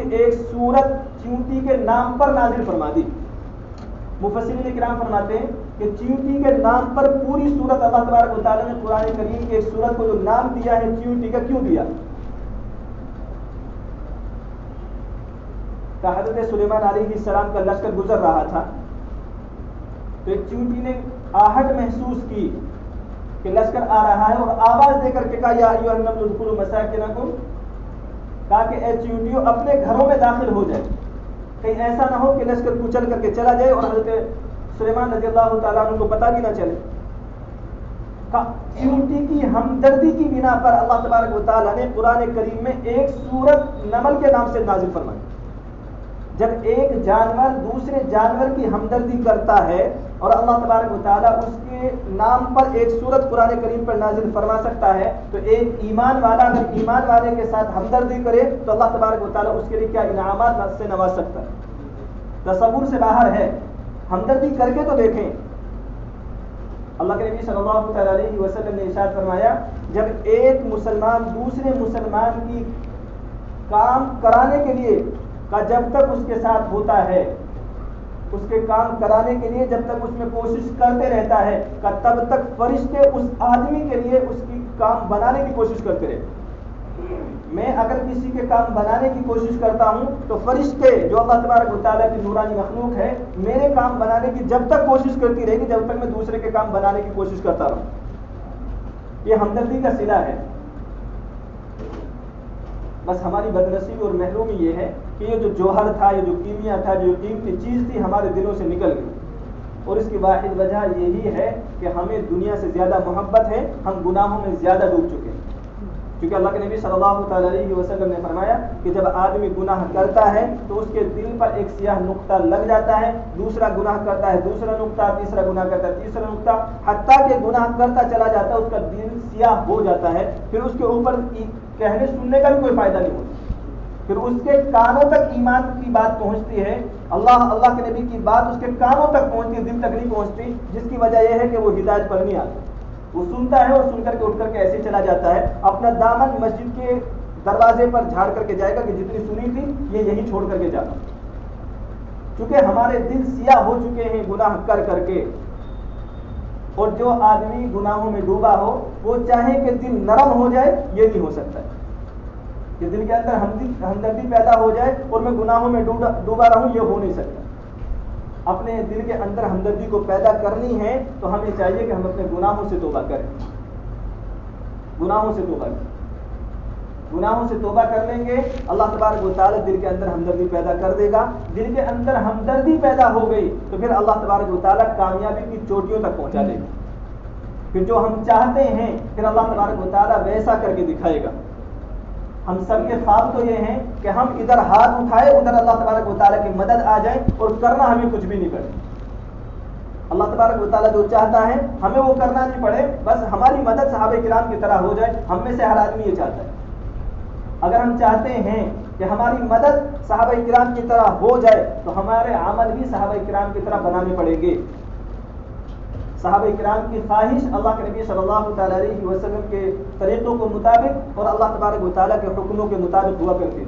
کوئی ایک سورت چیونٹی کے نام پر نازل فرما دی. مفسرین کرام فرماتے ہیں کہ چیونٹی کے نام پر پوری سورت اللہ تبارک و تعالیٰ نے قرآن کریم کی ایک سورت کو جو نام دیا ہے چیونٹی کا کیوں دیا؟ کہ حضرت سلیمان علیہ السلام کا لشکر گزر رہا تھا تو ایک چیونٹی نے آہٹ محسوس کی کہ لشکر آ رہا ہے اور آواز دے کر کے کہا یا ایھا النمل ادخلوا مساکنکم، کہا کہ اے چیونٹیوں اپنے گھروں میں داخل ہو جائے، کہیں ایسا نہ ہو کہ لشکر کچل کر کے چلا جائے اور حضرت سلیمان رضی اللہ تعالیٰ عنہ کو پتہ بھی نہ چلے. چیونٹی کی ہمدردی کی بنا پر اللہ تبارک و تعالیٰ نے قرآن کریم میں ایک سورت نمل کے نام سے نازل فرمائی. جب ایک جانور دوسرے جانور کی ہمدردی کرتا ہے اور اللہ تبارک و تعالیٰ اس کے نام پر ایک سورت قرآن کریم پر نازل فرما سکتا ہے تو ایک ایمان والا اگر ایمان والے کے ساتھ ہمدردی کرے تو اللہ تبارک و تعالیٰ اس کے لیے کیا انعامات سے نواز سکتا ہے. تصور سے باہر ہے. ہمدردی کر کے تو دیکھیں. اللہ کے نبی صلی اللہ علیہ وسلم نے ارشاد فرمایا جب ایک مسلمان دوسرے مسلمان کی کام کرانے کے لیے کا جب تک اس کے ساتھ ہوتا ہے، اس کے کام کرانے کے لیے جب تک اس میں کوشش کرتے رہتا ہے کہ تب تک فرشتے اس آدمی کے لیے اس کی کام بنانے کی کوشش کرتے رہتے. میں اگر کسی کے کام بنانے کی کوشش کرتا ہوں تو فرشتے جو اللہ تبارک و تعالیٰ کی نورانی مخلوق ہے میرے کام بنانے کی جب تک کوشش کرتی رہے گی جب تک میں دوسرے کے کام بنانے کی کوشش کرتا رہوں. یہ ہمدردی کا صلہ ہے. بس ہماری بدنصیبی اور محرومی یہ ہے کہ یہ جو جوہر تھا، یہ جو کیمیا تھا، جو قیمتی چیز تھی ہمارے دلوں سے نکل گئی. اور اس کی واحد وجہ یہی ہے کہ ہمیں دنیا سے زیادہ محبت ہے، ہم گناہوں میں زیادہ ڈوب چکے ہیں. کیونکہ اللہ کے نبی صلی اللہ تعالی علیہ وسلم نے فرمایا کہ جب آدمی گناہ کرتا ہے تو اس کے دل پر ایک سیاہ نقطہ لگ جاتا ہے، دوسرا گناہ کرتا ہے دوسرا نقطہ، تیسرا گناہ کرتا ہے تیسرا نقطہ، حتیٰ کہ گناہ کرتا چلا جاتا ہے اس کا دل سیاہ ہو جاتا ہے. پھر اس کے اوپر کہنے سننے کا بھی کوئی فائدہ نہیں ہوتا. پھر اس کے کانوں تک ایمان کی بات پہنچتی ہے، اللہ کے نبی کی بات اس کے کانوں تک پہنچتی ہے، دل تک نہیں پہنچتی، جس کی وجہ یہ ہے کہ وہ ہدایت پر نہیں آتا. وہ سنتا ہے اور سن کر کے اٹھ کر کے ایسے چلا جاتا ہے، اپنا دامن مسجد کے دروازے پر جھاڑ کر کے جائے گا کہ جتنی سنی تھی یہ یہیں چھوڑ کر کے جاتا. چونکہ ہمارے دل سیاہ ہو چکے ہیں گناہ کر کر کے. اور جو آدمی گناہوں میں ڈوبا ہو وہ چاہے کہ دل نرم ہو جائے یہ نہیں ہو سکتا ہے کہ دل کے اندر ہمدردی پیدا ہو جائے اور میں گناہوں میں ڈوبا رہوں، یہ ہو نہیں سکتا. اپنے دل کے اندر ہمدردی کو پیدا کرنی ہے تو ہمیں چاہیے کہ ہم اپنے گناہوں سے توبہ کریں. گناہوں سے توبہ کریں. گناہوں سے توبہ کر لیں گے اللہ تبارک و تعالیٰ دل کے اندر ہمدردی پیدا کر دے گا. دل کے اندر ہمدردی پیدا ہو گئی تو پھر اللہ تبارک و تعالیٰ کامیابی کی چوٹیوں تک پہنچا دے گا. پھر جو ہم چاہتے ہیں پھر اللہ تبارک و تعالیٰ ویسا کر کے دکھائے گا. ہم سب کے خواب تو یہ ہیں کہ ہم ادھر ہاتھ اٹھائے ادھر اللہ تبارک و تعالیٰ کی مدد آ جائے اور کرنا ہمیں کچھ بھی نہیں پڑے. اللہ تبارک و تعالیٰ جو چاہتا ہے ہمیں وہ کرنا نہیں پڑے، بس ہماری مدد صحابہ کرام کی طرح ہو جائے. ہم میں سے ہر آدمی یہ چاہتا ہے. اگر ہم چاہتے ہیں کہ ہماری مدد صحابہ کرام کی طرح ہو جائے تو ہمارے عمل بھی صحابہ کرام کی طرح بنانے پڑیں گے. صحابہ کرام کی خواہش اللہ کے نبی صلی اللہ تعالی علیہ وسلم کے طریقوں کے مطابق اور اللہ تبارک و تعالیٰ کے حکموں کے مطابق ہوا کرتی تھی.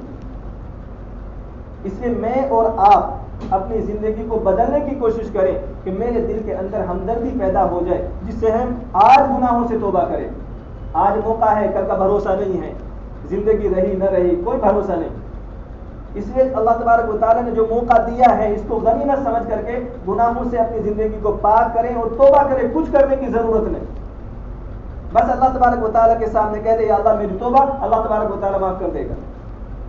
اس لیے میں اور آپ اپنی زندگی کو بدلنے کی کوشش کریں کہ میرے دل کے اندر ہمدردی پیدا ہو جائے جس سے ہم آج گناہوں سے توبہ کریں. آج موقع ہے، کل کا بھروسہ نہیں ہے. زندگی رہی نہ رہی کوئی بھروسہ نہیں. اس لیے اللہ تبارک و تعالیٰ نے جو موقع دیا ہے اس کو غنیمت سمجھ کر کے گناہوں سے اپنی زندگی کو پاک کریں اور توبہ کریں. کچھ کرنے کی ضرورت نہیں. بس اللہ تبارک و تعالیٰ کے سامنے کہہ دے یا اللہ میری توبہ، اللہ تبارک و تعالیٰ معاف کر دے گا.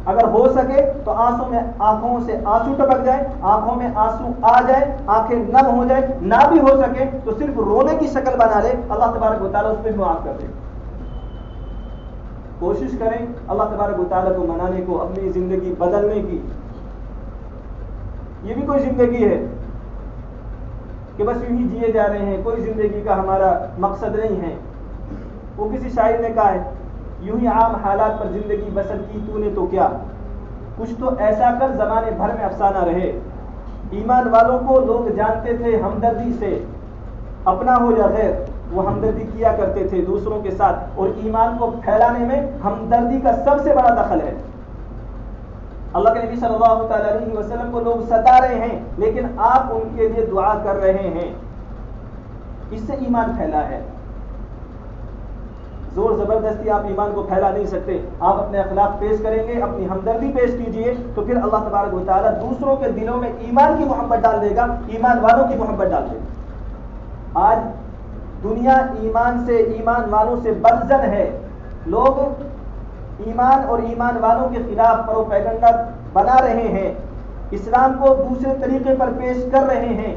اگر ہو سکے تو آنکھوں سے آنسو ٹپک جائے، آنکھوں میں آنسو آ جائے، آنکھیں نم ہو جائے. نہ بھی ہو سکے تو صرف رونے کی شکل بنا لے، اللہ تبارک و تعالیٰ اس پہ معاف کر دے. کوشش کریں اللہ تبارک و تعالیٰ کو منانے کو، اپنی زندگی بدلنے کی. یہ بھی کوئی زندگی ہے کہ بس یوں ہی جیے جا رہے ہیں، کوئی زندگی کا ہمارا مقصد نہیں ہے. وہ کسی شاعر نے کہا ہے یوں ہی عام حالات پر زندگی بسر کی تو نے تو کیا، کچھ تو ایسا کر زمانے بھر میں افسانہ رہے. ایمان والوں کو لوگ جانتے تھے ہمدردی سے، اپنا ہو یا غیر وہ ہمدردی کیا کرتے تھے دوسروں کے ساتھ. اور ایمان کو پھیلانے میں ہمدردی کا سب سے بڑا دخل ہے. اللہ کے نبی صلی اللہ تعالی علیہ وسلم کو لوگ ستا رہے ہیں لیکن آپ ان کے لیے دعا کر رہے ہیں، اس سے ایمان پھیلا ہے۔ زور زبردستی آپ ایمان کو پھیلا نہیں سکتے، آپ اپنے اخلاق پیش کریں گے، اپنی ہمدردی پیش کیجئے، تو پھر اللہ تبارک و تعالیٰ دوسروں کے دلوں میں ایمان کی محبت ڈال دے گا، ایمان والوں کی محبت ڈال دے گا۔ آج دنیا ایمان سے، ایمان والوں سے بدظن ہے، لوگ ایمان اور ایمان والوں کے خلاف پروپیگنڈا بنا رہے ہیں، اسلام کو دوسرے طریقے پر پیش کر رہے ہیں،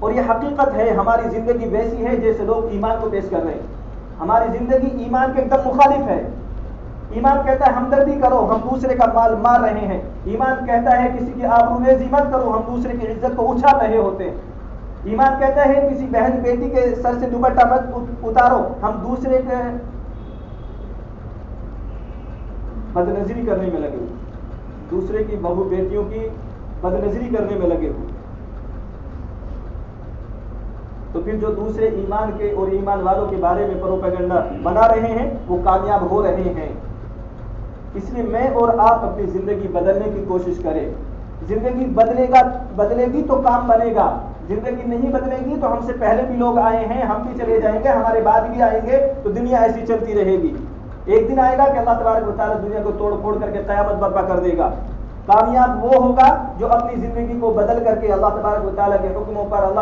اور یہ حقیقت ہے۔ ہماری زندگی ویسی ہے جیسے لوگ ایمان کو پیش کر رہے ہیں، ہماری زندگی ایمان کے ایک دم مخالف ہے۔ ایمان کہتا ہے ہمدردی کرو، ہم دوسرے کا مال مار رہے ہیں۔ ایمان کہتا ہے کسی کی آبروریزی مت کرو، ہم دوسرے کی عزت کو اچھال رہے ہوتے ہیں۔ ایمان کہتا ہے کسی بہن بیٹی کے سر سے دوپٹہ مت اتارو، ہم دوسرے کے بدنظری کرنے میں لگے ہوئے، دوسرے کی بہو بیٹیوں کی بدنظری کرنے میں لگے ہوئے۔ تو پھر جو دوسرے ایمان کے اور ایمان والوں کے بارے میں پروپیگنڈا بنا رہے ہیں وہ کامیاب ہو رہے ہیں۔ اس لیے میں اور آپ اپنی زندگی بدلنے کی کوشش کریں۔ زندگی بدلے گی تو کام بنے گا، زندگی نہیں بدلے گی تو ہم سے پہلے بھی لوگ آئے ہیں، ہم بھی چلے جائیں گے، ہمارے بعد بھی آئیں گے، تو دنیا ایسی چلتی رہے گی۔ ایک دن آئے گا کہ اللہ تبارک و تعالیٰ دنیا کو توڑ پھوڑ کر کے قیامت برپا کر دے گا۔ کامیاب وہ ہوگا جو اپنی زندگی کو بدل کر کے اللہ تبارک و تعالیٰ کے حکموں پر، اللہ